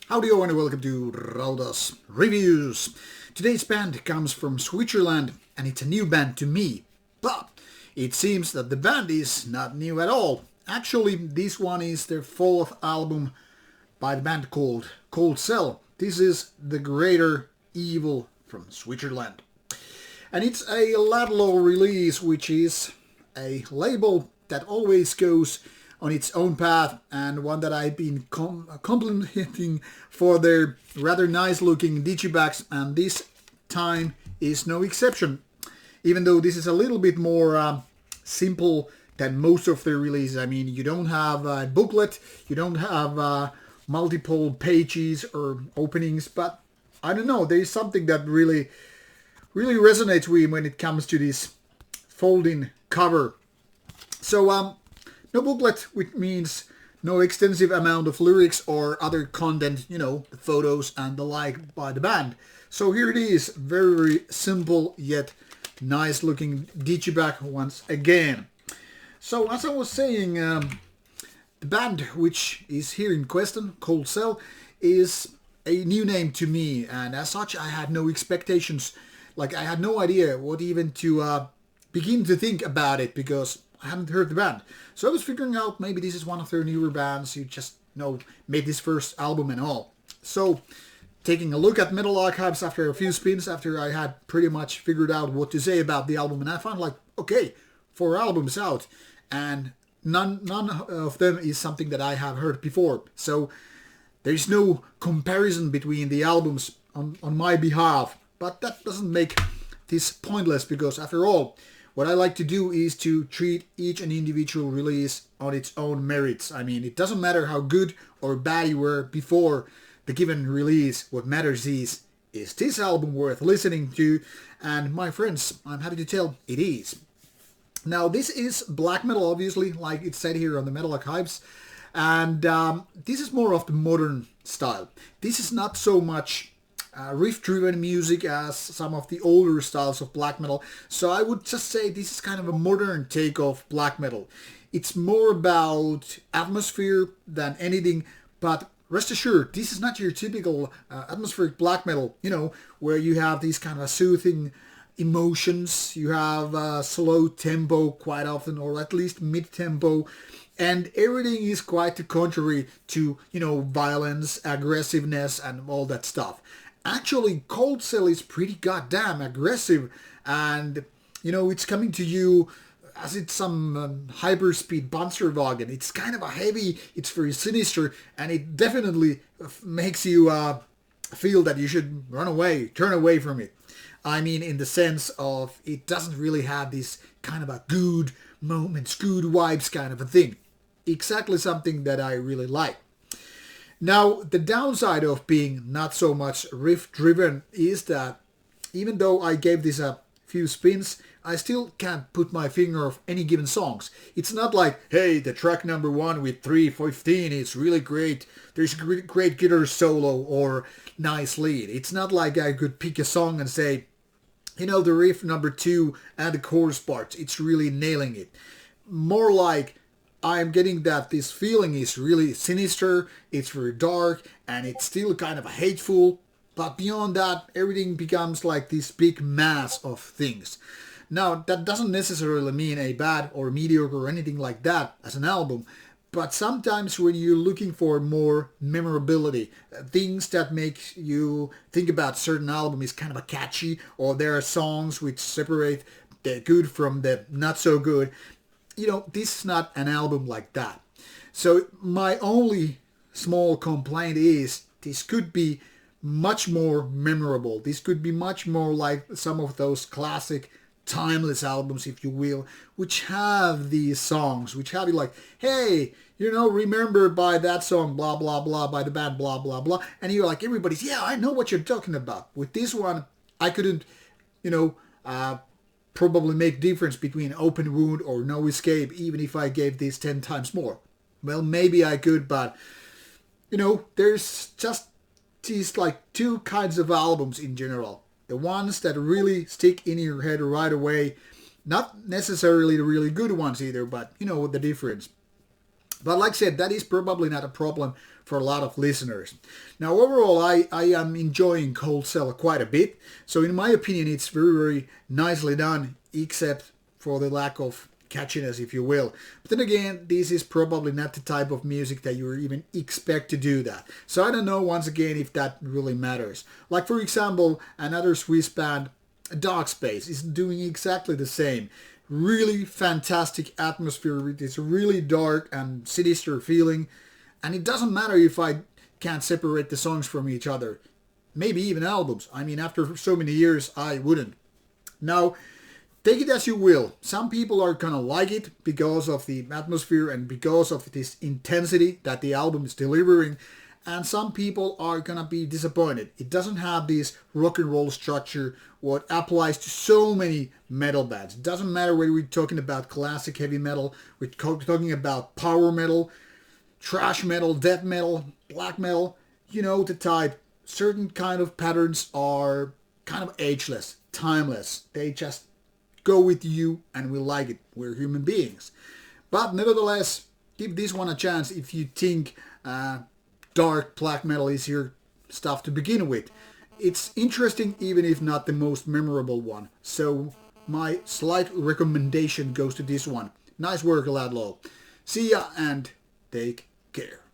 Howdy and welcome to Rauta's Reviews. Today's band comes from Switzerland and it's a new band to me. But it seems that the band is not new at all. Actually, this one is their fourth album by the band called Cold Cell. This is The Greater Evil from Switzerland. And it's a Ladlow release, which is a label that always goes on its own path, and one that I've been complimenting for their rather nice looking digibags, and this time is no exception. Even though this is a little bit more simple than most of their releases. I mean, you don't have a booklet, you don't have multiple pages or openings, but I don't know, there is something that really resonates with me when it comes to this folding cover. So no booklet, which means no extensive amount of lyrics or other content, the photos and the like by the band. So here it is, very simple yet nice looking digibag once again. So as I was saying, the band which is here in question, Cold Cell, is a new name to me, and as such I had no expectations. Like, I had no idea what even to begin to think about it, because I hadn't heard the band. So I was figuring out maybe this is one of their newer bands who just, made this first album and all. So taking a look at Metal Archives after a few spins, after I had pretty much figured out what to say about the album, and I found okay, 4 albums out, and none of them is something that I have heard before. So there's no comparison between the albums on my behalf. But that doesn't make this pointless, because after all, what I like to do is to treat each and individual release on its own merits. I mean, it doesn't matter how good or bad you were before the given release. What matters is this album worth listening to? And my friends, I'm happy to tell it is. Now, this is black metal, obviously, like it said here on the Metal Archives. And this is more of the modern style. This is not so much riff-driven music as some of the older styles of black metal. So I would just say this is kind of a modern take of black metal. It's more about atmosphere than anything, but rest assured, this is not your typical atmospheric black metal, where you have these kind of soothing emotions, you have slow tempo quite often, or at least mid-tempo, and everything is quite the contrary to, violence, aggressiveness, and all that stuff. Actually, Cold Cell is pretty goddamn aggressive, and, it's coming to you as it's some hyper-speed Panzerwagen. It's kind of a heavy, it's very sinister, and it definitely makes you feel that you should run away, turn away from it. I mean, in the sense of it doesn't really have this kind of a good moments, good vibes kind of a thing. Exactly something that I really like. Now, the downside of being not so much riff-driven is that even though I gave this a few spins, I still can't put my finger on any given songs. It's not like, hey, the track number 1 with 3:15 is really great, there's a great guitar solo or nice lead. It's not like I could pick a song and say, the riff number 2 and the chorus parts, it's really nailing it. More like, I'm getting that this feeling is really sinister, it's very dark, and it's still kind of hateful, but beyond that, everything becomes like this big mass of things. Now, that doesn't necessarily mean a bad or mediocre or anything like that as an album, but sometimes when you're looking for more memorability, things that make you think about certain album is kind of a catchy, or there are songs which separate the good from the not so good, this is not an album like that. So my only small complaint is this could be much more memorable. This could be much more like some of those classic timeless albums, if you will, which have these songs, which have you like, hey, remember by that song, blah, blah, blah, by the band, blah, blah, blah. And you're like, everybody's, yeah, I know what you're talking about. With this one, I couldn't, probably make difference between Open Wound or No Escape, even if I gave this 10 times more. Well, maybe I could, but, there's just these like 2 kinds of albums in general. The ones that really stick in your head right away, not necessarily the really good ones either, but the difference. But like I said, that is probably not a problem for a lot of listeners. Now overall I am enjoying Cold Cell quite a bit, so in my opinion it's very very nicely done, except for the lack of catchiness, if you will. But then again, this is probably not the type of music that you even expect to do that. So I don't know, once again, if that really matters. Like for example, another Swiss band, Dark Space, is doing exactly the same. Really fantastic atmosphere with this really dark and sinister feeling. And it doesn't matter if I can't separate the songs from each other. Maybe even albums. I mean, after so many years, I wouldn't. Now, take it as you will. Some people are gonna like it because of the atmosphere and because of this intensity that the album is delivering, and some people are gonna be disappointed. It doesn't have this rock and roll structure what applies to so many metal bands. It doesn't matter whether we're talking about classic heavy metal, we're talking about power metal, thrash metal, death metal, black metal, you know the type. Certain kind of patterns are kind of ageless, timeless. They just go with you and we like it. We're human beings. But nevertheless, give this one a chance if you think dark black metal is your stuff to begin with. It's interesting even if not the most memorable one. So my slight recommendation goes to this one. Nice work, Ladlow. See ya and take care.